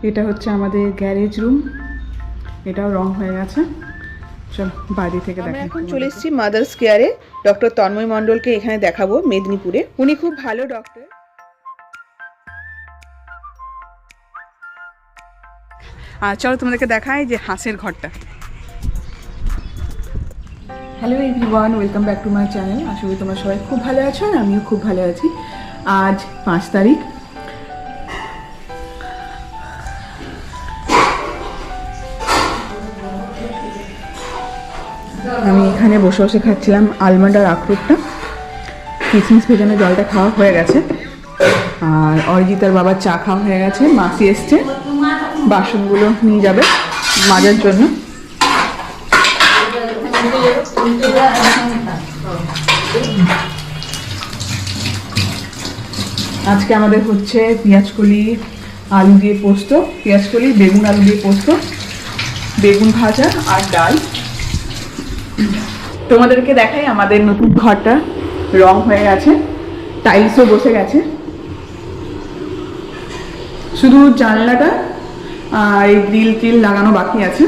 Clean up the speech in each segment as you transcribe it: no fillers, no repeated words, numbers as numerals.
এটা হচ্ছে আমাদের গ্যারেজ রুম, এটাও রং হয়ে গেছে। চল বাড়ি থেকে আমরা দেখাই। এখন চলে এসেছি মাদার্স কেয়ারে। ডক্টর তন্ময় মণ্ডলকে এখানে দেখাবো মেদিনীপুরে। উনি খুব ভালো ডক্টর। আর চলো তোমাদেরকে দেখাই যে হাঁসের ঘরটা। Hello everyone, welcome back to my channel. আশা করি তোমরা সবাই খুব ভালো আছো আর আমিও খুব ভালো আছি। আজ 5 তারিখ। আমি এখানে বসে বসে খাচ্ছিলাম আলমন্ড আর আখরোটটা। কিশমিশ ভেজানো জলটা খাওয়া হয়ে গেছে, আর অরিজিতার বাবার চা খাওয়া হয়ে গেছে। মাসি এসছে, বাসনগুলো নিয়ে যাবে মাজার জন্য। আজকে আমাদের হচ্ছে পেঁয়াজকলি আলু দিয়ে পোস্ত, পেঁয়াজকলি বেগুন আলু দিয়ে পোস্ত, বেগুন ভাজা আর ডাল। তোমাদেরকে দেখাই আমাদের নতুন ঘরটা রং হয়ে গেছে, টাইলসও বসে গেছে, শুধু জানলাটা আর এই গ্রিল টিল লাগানো বাকি আছে,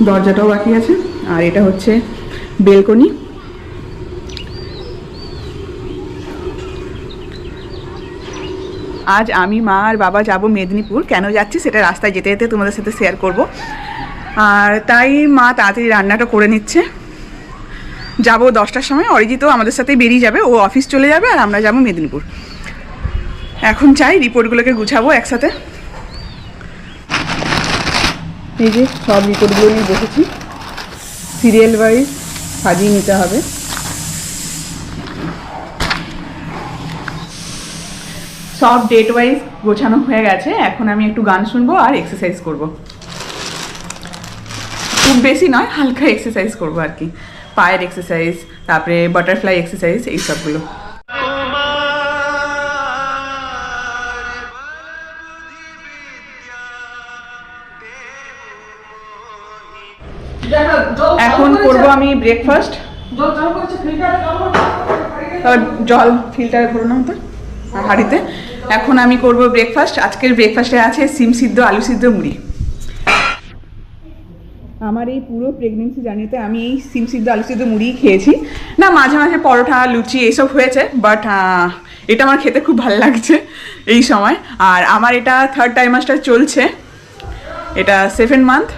দরজাটাও বাকি আছে। আর এটা হচ্ছে বেলকনি। আজ আমি, মা আর বাবা যাব মেদিনীপুর। কেন যাচ্ছি সেটা রাস্তায় যেতে যেতে তোমাদের সাথে শেয়ার করব। আর তাই মা তাড়াতাড়ি রান্নাটা করে নিচ্ছে। যাব 10টার সময়, অরিজিতও আমাদের সাথেই বেরিয়ে যাবে, ও অফিস চলে যাবে আর আমরা যাব মেদিনীপুর। এখন চাই রিপোর্টগুলোকে গুছাবো একসাথে। এই যে সব রিপোর্টগুলো নিয়ে বসেছি, সিরিয়াল ওয়াইজ সাজিয়ে নিতে হবে। সব ডেট ওয়াইজ গোছানো হয়ে গেছে। এখন আমি একটু গান শুনবো আর এক্সারসাইজ করব। খুব বেশি নয়, হালকা এক্সারসাইজ করবো আর কি, পায়ের এক্সারসাইজ, তারপরে বাটারফ্লাই এক্সারসাইজ, এই সবগুলো। এখন করব আমি ব্রেকফাস্ট। জল ফিল্টার ভরে নাও তো হাঁড়িতে। এখন আমি করব ব্রেকফাস্ট। আজকের ব্রেকফাস্টে আছে সিম সিদ্ধ, আলু সিদ্ধ, মুড়ি। আমার এই পুরো প্রেগনেন্সি জার্নিতে আমি এই সিম সিদ্ধ, আলু সিদ্ধ, মুড়িই খেয়েছি। না, মাঝে মাঝে পরোটা, লুচি এইসব হয়েছে, বাট এটা আমার খেতে খুব ভালো লাগছে এই সময়। আর আমার এটা 3rd ট্রাইমাস্টার চলছে, এটা 7 মান্থ।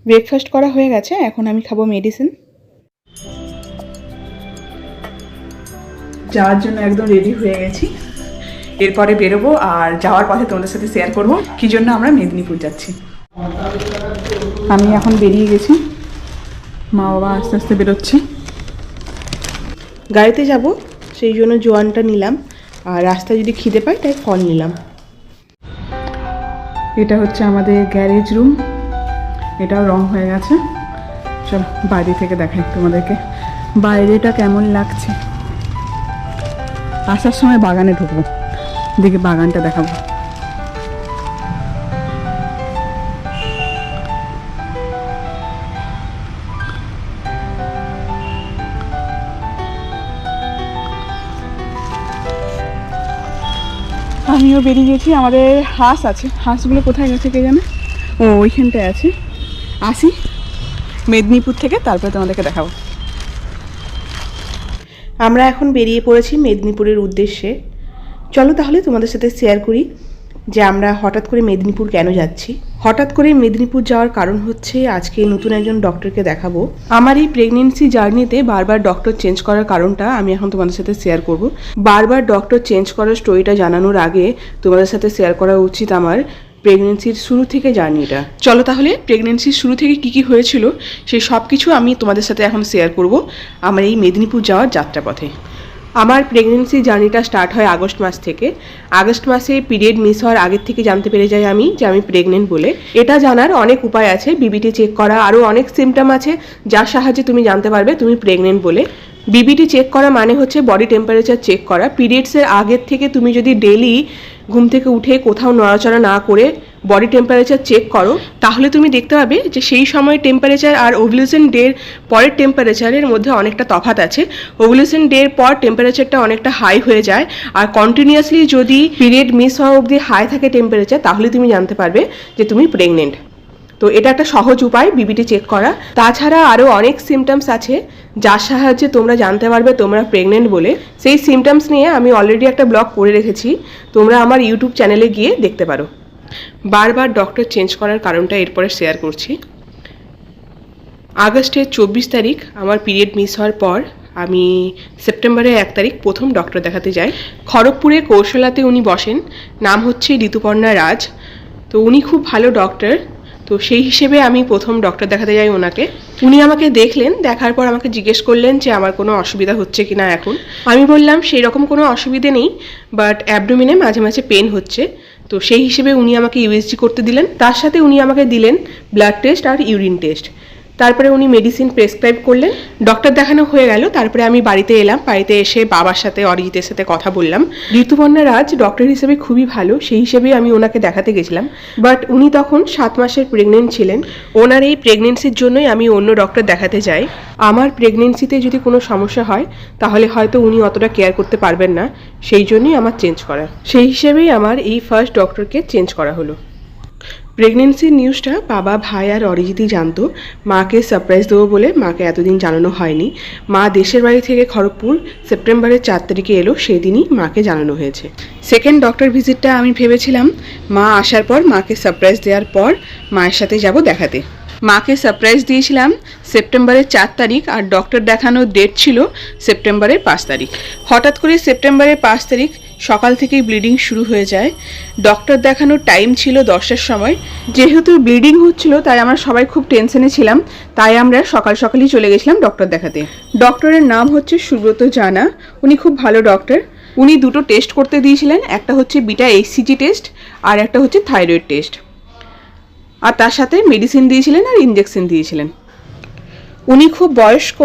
ব্রেকফাস্ট করা হয়ে গেছে, এখন আমি খাবো মেডিসিন। যাওয়ার জন্য একদম রেডি হয়ে গেছি। এরপরে বেরোবো আর যাওয়ার পথে তোমাদের সাথে শেয়ার করব কী জন্য আমরা মেদিনীপুর যাচ্ছি। আমি এখন বেরিয়ে গেছি, মা বাবা আস্তে আস্তে বেরোচ্ছে। গাড়িতে যাব, সেই জন্য জোয়ানটা নিলাম, আর রাস্তায় যদি খিদে পাই তাই ফল নিলাম। এটা হচ্ছে আমাদের গ্যারেজ রুম, এটাও রং হয়ে গেছে। চল বাড়ি থেকে দেখাই তোমাদেরকে বাইরেটা কেমন লাগছে। আসার সময় বাগানে ঢুকবো, দেখে বাগানটা দেখাবো। আমিও বেরিয়ে গেছি। আমাদের হাঁস আছে, হাঁসগুলো কোথায় গেছে কে জানে। ও ওইখানটায় আছে। আসি মেদিনীপুর থেকে, তারপরে তোমাদেরকে দেখাবো। আমরা এখন বেরিয়ে পড়েছি মেদিনীপুরের উদ্দেশ্যে। চলো তাহলে তোমাদের সাথে শেয়ার করি যে আমরা হঠাৎ করে মেদিনীপুর কেন যাচ্ছি। হঠাৎ করে মেদিনীপুর যাওয়ার কারণ হচ্ছে আজকে নতুন একজন ডক্টরকে দেখাবো। আমার এই প্রেগনেন্সি জার্নিতে বারবার ডক্টর চেঞ্জ করার কারণটা আমি এখন তোমাদের সাথে শেয়ার করব। বারবার ডক্টর চেঞ্জ করার স্টোরিটা জানানোর আগে তোমাদের সাথে শেয়ার করা উচিত আমার প্রেগনেন্সির শুরু থেকে জার্নিটা। চলো তাহলে প্রেগনেন্সির শুরু থেকে কি কি হয়েছিল সেই সব কিছু আমি তোমাদের সাথে এখন শেয়ার করব আমার এই মেদিনীপুর যাওয়ার যাত্রাপথে। আমার প্রেগনেন্সি জার্নিটা স্টার্ট হয় আগস্ট মাস থেকে। আগস্ট মাসে পিরিয়ড মিস হওয়ার আগের থেকে জানতে পেরে যাই আমি যে আমি প্রেগনেন্ট বলে। এটা জানার অনেক উপায় আছে, বিবিটি চেক করা, আরও অনেক সিমটম আছে যার সাহায্যে তুমি জানতে পারবে তুমি প্রেগনেন্ট বলে। বিবিটি চেক করা মানে হচ্ছে বডি টেম্পারেচার চেক করা। পিরিয়ডসের আগের থেকে তুমি যদি ডেলি ঘুম থেকে উঠে কোথাও নড়াচড়া না করে বডি টেম্পারেচার চেক করো, তাহলে তুমি দেখতে পাবে যে সেই সময় টেম্পারেচার আর ওভুলেশন ডের পরের টেম্পারেচারের মধ্যে অনেকটা তফাৎ আছে। ওভুলেশন ডের পর টেম্পারেচারটা অনেকটা হাই হয়ে যায়, আর কন্টিনিউয়াসলি যদি পিরিয়ড মিস হওয়া অবধি হাই থাকে টেম্পারেচার, তাহলে তুমি জানতে পারবে যে তুমি প্রেগনেন্ট। তো এটা একটা সহজ উপায় বিবিটি চেক করা। তাছাড়া আরও অনেক সিমটমস আছে যার সাহায্যে তোমরা জানতে পারবে তোমরা প্রেগনেন্ট বলে। সেই সিমটমস নিয়ে আমি অলরেডি একটা ব্লগ করে রেখেছি, তোমরা আমার ইউটিউব চ্যানেলে গিয়ে দেখতে পারো। বারবার ডক্টর চেঞ্জ করার কারণটা এরপরে শেয়ার করছি। আগস্টের 24 তারিখ আমার পিরিয়ড মিস হওয়ার পর আমি সেপ্টেম্বরের 1 তারিখ প্রথম ডক্টর দেখাতে যাই। খড়গপুরে কৌশলাতে উনি বসেন, নাম হচ্ছে ঋতুপর্ণা রাজ। তো উনি খুব ভালো ডক্টর, তো সেই হিসেবে আমি প্রথম ডক্টর দেখাতে যাই ওনাকে। উনি আমাকে দেখলেন, দেখার পর আমাকে জিজ্ঞেস করলেন যে আমার কোনো অসুবিধা হচ্ছে কি না এখন। আমি বললাম সেই রকম কোনো অসুবিধে নেই, বাট অ্যাবডোমিনে মাঝে মাঝে পেন হচ্ছে। তো সেই হিসেবে উনি আমাকে ইউএসজি করতে দিলেন, তার সাথে উনি আমাকে দিলেন ব্লাড টেস্ট আর ইউরিন টেস্ট। তারপরে উনি মেডিসিন প্রেসক্রাইব করলেন। ডক্টর দেখানো হয়ে গেল, তারপরে আমি বাড়িতে এলাম। বাড়িতে এসে বাবার সাথে অরিজিতের সাথে কথা বললাম। ঋতুপর্ণা রাজ ডক্টর হিসেবে খুবই ভালো, সেই হিসেবে আমি ওনাকে দেখাতে গেছিলাম। বাট উনি তখন 7 মাসের প্রেগনেন্ট ছিলেন। ওনার এই প্রেগনেন্সির জন্যই আমি অন্য ডক্টর দেখাতে যাই। আমার প্রেগনেন্সিতে যদি কোনো সমস্যা হয় তাহলে হয়তো উনি অতটা কেয়ার করতে পারবেন না, সেই জন্যই আমার চেঞ্জ করা। সেই হিসেবেই আমার এই ফার্স্ট ডক্টরকে চেঞ্জ করা হলো। প্রেগনেন্সির নিউজটা বাবা, ভাই আর অরিজিৎই জানতো। মাকে সারপ্রাইজ দেবো বলে মাকে এতদিন জানানো হয়নি। মা দেশের বাড়ি থেকে খড়গপুর সেপ্টেম্বরের 4 তারিখে এলো, সেই দিনই মাকে জানানো হয়েছে। সেকেন্ড ডক্টর ভিজিটটা আমি ভেবেছিলাম মা আসার পর মাকে সারপ্রাইজ দেওয়ার পর মায়ের সাথে যাব দেখাতে। মাকে সারপ্রাইজ দিয়েছিলাম সেপ্টেম্বরের 4 তারিখ, আর ডক্টর দেখানোর ডেট ছিল সেপ্টেম্বরের 5 তারিখ। হঠাৎ করে সেপ্টেম্বরের 5 তারিখ সকাল থেকেই ব্লিডিং শুরু হয়ে যায়। ডক্টর দেখানোর টাইম ছিল 10টার সময়। যেহেতু ব্লিডিং হচ্ছিল তাই আমরা সবাই খুব টেনশনে ছিলাম, তাই আমরা সকাল সকালই চলে গেছিলাম ডক্টর দেখাতে। ডক্টরের নাম হচ্ছে সুব্রত জানা, উনি খুব ভালো ডক্টর। উনি দুটো টেস্ট করতে দিয়েছিলেন, একটা হচ্ছে বিটা এইচসিজি টেস্ট আর একটা হচ্ছে থাইরয়েড টেস্ট, আর তার সাথে মেডিসিন দিয়েছিলেন আর ইঞ্জেকশন দিয়েছিলেন। উনি খুব বয়স্ক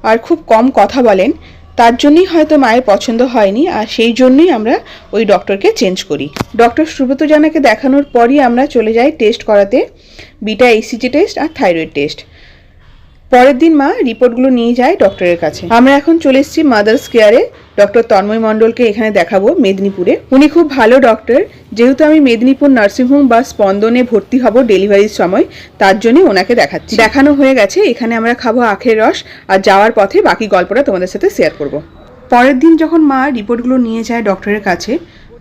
আর খুব কম কথা বলেন, তার জন্যই হয়তো মায়ের পছন্দ হয়নি, আর সেই জন্যই আমরা ওই ডক্টরকে চেঞ্জ করি। ডক্টর সুব্রত জানাকে দেখানোর পরই আমরা চলে যাই টেস্ট করাতে, বিটা এইচসিজি টেস্ট আর থাইরয়েড টেস্ট। পরের দিন মা রিপোর্টগুলো নিয়ে যায় ডক্টরের কাছে। আমরা এখন চলে এসেছি মাদার্স কেয়ারে। ডক্টর তন্ময় মণ্ডলকে এখানে দেখাবো মেদিনীপুরে। উনি খুব ভালো ডক্টর। যেহেতু আমি মেদিনীপুর নার্সিংহোম বা স্পন্দনে ভর্তি হব ডেলিভারির সময়, তার জন্যই ওনাকে দেখাচ্ছি। দেখানো হয়ে গেছে, এখানে আমরা খাবো আখের রস, আর যাওয়ার পথে বাকি গল্পটা তোমাদের সাথে শেয়ার করব। পরের দিন যখন মা রিপোর্টগুলো নিয়ে যায় ডক্টরের কাছে,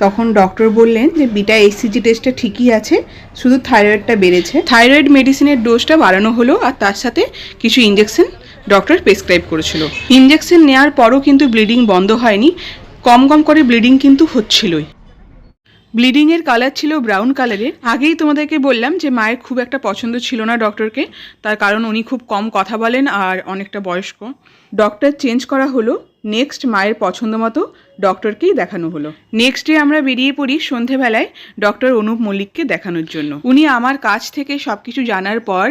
তখন ডক্টর বললেন যে বিটা এইচসিজি টেস্টটা ঠিকই আছে, শুধু থাইরয়েডটা বেড়েছে। থাইরয়েড মেডিসিনের ডোজটা বাড়ানো হলো, আর তার সাথে কিছু ইঞ্জেকশন ডক্টর প্রেসক্রাইব করেছিল। ইঞ্জেকশন নেওয়ার পরও কিন্তু ব্লিডিং বন্ধ হয়নি, কম কম করে ব্লিডিং কিন্তু হচ্ছিলই। ব্লিডিংয়ের কালার ছিল ব্রাউন কালারের। আগেই তোমাদেরকে বললাম যে মায়ের খুব একটা পছন্দ ছিল না ডক্টরকে, তার কারণ উনি খুব কম কথা বলেন আর অনেকটা বয়স্ক। ডক্টর চেঞ্জ করা হলো, নেক্সট মায়ের পছন্দ মতো ডক্টরকেই দেখানো হলো। নেক্সট ডে আমরা বেরিয়ে পড়ি সন্ধেবেলায় ডক্টর অনুপ মল্লিককে দেখানোর জন্য। উনি আমার কাছ থেকে সব কিছু জানার পর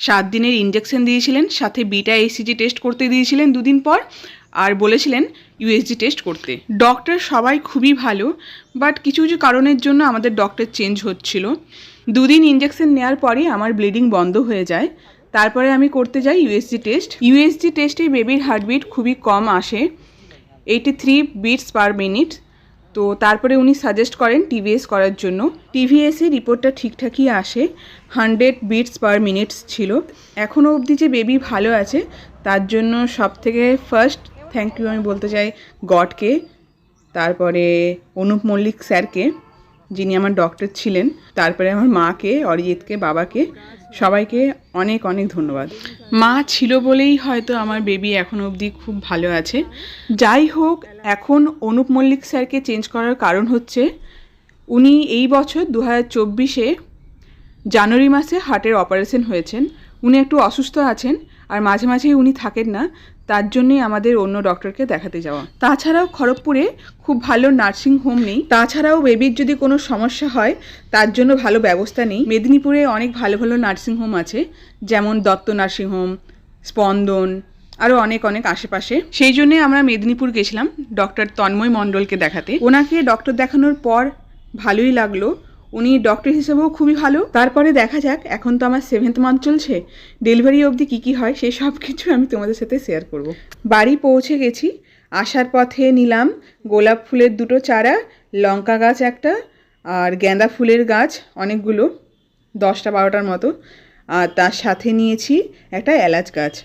7 দিনের ইঞ্জেকশন দিয়েছিলেন, সাথে বিটা এইচসিজি টেস্ট করতে দিয়েছিলেন 2 দিন পর, আর বলেছিলেন ইউএসজি টেস্ট করতে। ডক্টর সবাই খুবই ভালো, বাট কিছু কিছু কারণের জন্য আমাদের ডক্টর চেঞ্জ হচ্ছিল। 2 দিন ইঞ্জেকশন নেওয়ার পরই আমার ব্লিডিং বন্ধ হয়ে যায়। তারপরে আমি করতে যাই ইউএসজি টেস্ট। ইউএসজি টেস্টে বেবির হার্টবিট খুবই কম আসে, 83 বিটস পার মিনিট। তো তারপরে উনি সাজেস্ট করেন টিভিএস করার জন্য। টিভিএসে রিপোর্টটা ঠিকঠাকই আসে, 100 বিটস পার মিনিটস ছিল। এখনও অবধি যে বেবি ভালো আছে তার জন্য সবথেকে ফার্স্ট থ্যাংক ইউ আমি বলতে চাই গডকে, তারপরে অনুপ মল্লিক স্যারকে যিনি আমার ডক্টর ছিলেন, তারপরে আমার মাকে, অরিজিৎকে, বাবাকে, সবাইকে অনেক অনেক ধন্যবাদ। মা ছিল বলেই হয়তো আমার বেবি এখন অবধি খুব ভালো আছে। যাই হোক, এখন অনুপ মল্লিক স্যারকে চেঞ্জ করার কারণ হচ্ছে উনি এই বছর 2024-এ জানুয়ারি মাসে হার্টের অপারেশন হয়েছেন। উনি একটু অসুস্থ আছেন আর মাঝে মাঝেই উনি থাকেন না, তার জন্যই আমাদের অন্য ডক্টরকে দেখাতে যাওয়া। তাছাড়াও খড়গপুরে খুব ভালো নার্সিং হোম নেই, তাছাড়াও বেবির যদি কোনো সমস্যা হয় তার জন্য ভালো ব্যবস্থা নেই। মেদিনীপুরে অনেক ভালো ভালো নার্সিং হোম আছে, যেমন দত্ত নার্সিং হোম, স্পন্দন, আরও অনেক অনেক আশেপাশে। সেই জন্যে আমরা মেদিনীপুর গেছিলাম ডক্টর তন্ময় মণ্ডলকে দেখাতে। ওনাকে ডক্টর দেখানোর পর ভালোই লাগলো। উনি ডক্টর হিসেবেও খুবই ভালো। তারপরে দেখা যাক, এখন তো আমার 7th মান্থ চলছে, ডেলিভারি অবধি কী কী হয় সেই সব কিছু আমি তোমাদের সাথে শেয়ার করব। বাড়ি পৌঁছে গেছি, আসার পথে নিলাম গোলাপ ফুলের 2টো চারা, লঙ্কা গাছ একটা, আর গাঁদা ফুলের গাছ অনেকগুলো, 10টা 12টার মতো, আর তার সাথে নিয়েছি একটা এলাচ গাছ।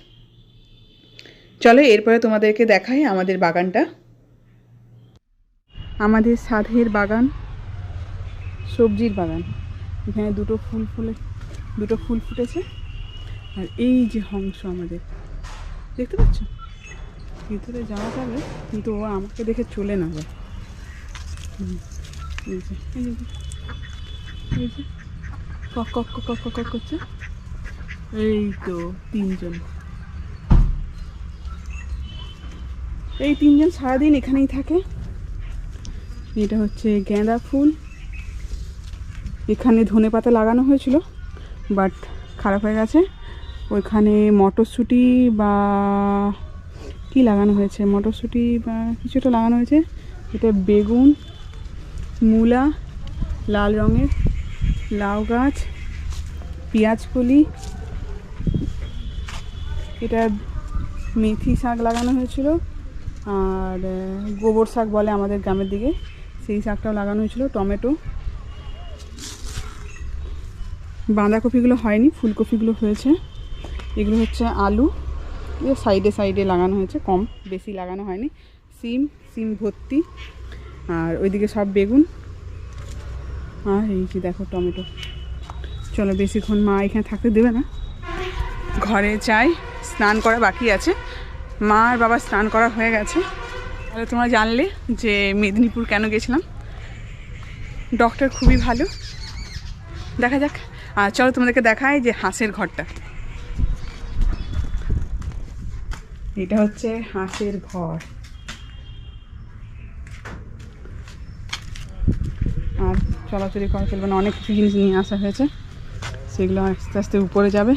চলো এরপরে তোমাদেরকে দেখাই আমাদের বাগানটা। আমাদের সাধের বাগান, সবজির বাগান। এখানে দুটো ফুল ফুটেছে, আর এই যে হংস আমাদের, দেখতে পাচ্ছ? ভিতরে যাওয়া যাবে কিন্তু ও আমাকে দেখে চলে না যায়। এই যে কক কক কক কক করছে। এই তো 3জন, এই 3জন সারাদিন এখানেই থাকে। এটা হচ্ছে গাঁদা ফুল, এখানে ধনেপাতা লাগানো হয়েছিল বাট খারাপ হয়ে গেছে। ওইখানে মটরশুঁটি বা কি লাগানো হয়েছে, মটরশুঁটি বা কিছুটা লাগানো হয়েছে। এটা বেগুন, মূলা, লাল রঙের লাউ গাছ, পেঁয়াজ কলি, এটা মেথি শাক লাগানো হয়েছিল, আর গোবর শাক বলে আমাদের গ্রামের দিকে, সেই শাকটাও লাগানো হয়েছিল, টমেটো, বাঁধাকপিগুলো হয়নি, ফুলকপিগুলো হয়েছে। এগুলো হচ্ছে আলু, এ সাইডে সাইডে লাগানো হয়েছে, কম বেশি লাগানো হয়নি। সিম ভর্তি, আর ওইদিকে সব বেগুন, আর এই যে দেখো টমেটো। চলো বেশিক্ষণ মা এখানে থাকতে দেবে না, ঘরে যাই। স্নান করা বাকি আছে, মা আর বাবা স্নান করা হয়ে গেছে। তাহলে তোমরা জানলে যে মেদিনীপুর কেন গেছিলাম। ডক্টর খুবই ভালো, দেখা যাক। আর চলো তোমাদেরকে দেখাই যে হাঁসের ঘরটা। এটা হচ্ছে হাঁসের ঘর, আর চলাচলি করা চলবে না, অনেক কিছু জিনিস নিয়ে আসা হয়েছে, সেগুলো আস্তে আস্তে উপরে যাবে।